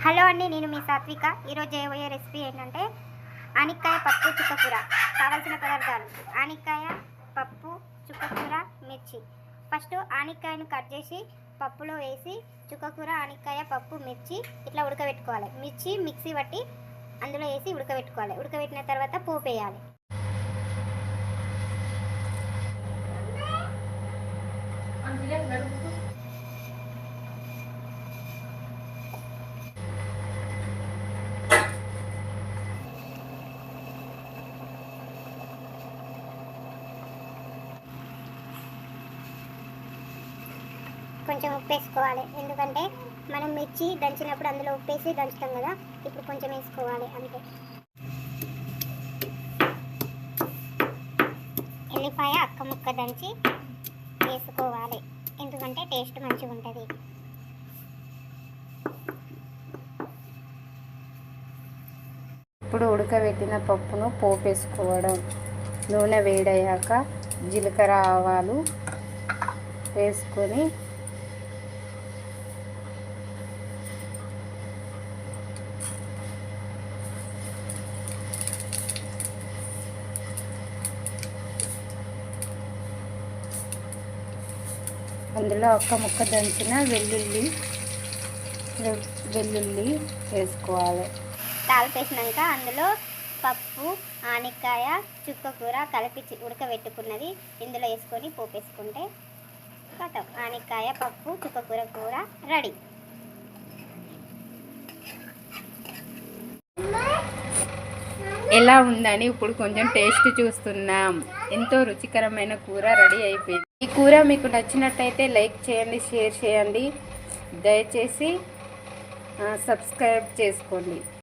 Hello అండి, నేను మీ సాత్విక. ఈరోజు చేయబోయే రెసిపీ ఏంటంటే ఆనిక్కాయ పప్పు చుక్కకూర. కావాల్సిన పదార్థాలు: ఆనిక్కాయ, పప్పు, చుక్కకూర, మిర్చి. ఫస్ట్ ఆనిక్కాయను కట్ చేసి పప్పులో వేసి చుక్కకూర, ఆనిక్కాయ, పప్పు, మిర్చి ఇట్లా ఉడకబెట్టుకోవాలి. మిర్చి మిక్సీ పట్టి అందులో వేసి ఉడకబెట్టుకోవాలి. ఉడకబెట్టిన తర్వాత పోపు వేయాలి. కొంచెం ఉప్పు వేసుకోవాలి, ఎందుకంటే మనం మిర్చి దంచినప్పుడు అందులో ఉప్పు వేసి దంచుతాం కదా. ఇప్పుడు కొంచెం వేసుకోవాలి అంతే. ఎల్లిపాయ అక్క ముక్క దంచి వేసుకోవాలి, ఎందుకంటే టేస్ట్ మంచిగా ఉంటుంది. ఇప్పుడు ఉడకబెట్టిన పప్పును పోపేసుకోవడం. నూనె వేడయ్యాక జీలకర్ర ఆవాలు వేసుకొని అందులో ఒక్క ముక్క దంచిన వెల్లుల్లి వేసుకోవాలి. తాలిపేసినాక అందులో పప్పు, ఆనిక్కాయ, చుక్కకూర కలిపి ఉడకబెట్టుకున్నది ఇందులో వేసుకొని పోపేసుకుంటే కథం ఆనిక్కాయ పప్పు చుక్కకూర కూర రెడీ. ఎలా ఉందని ఇప్పుడు కొంచెం టేస్ట్ చూస్తున్నాం. ఎంతో రుచికరమైన కూర రెడీ అయిపోయింది. ఈ కూర మీకు నచ్చినట్టయితే లైక్ చేయండి, షేర్ చేయండి, దయచేసి సబ్స్క్రైబ్ చేసుకోండి.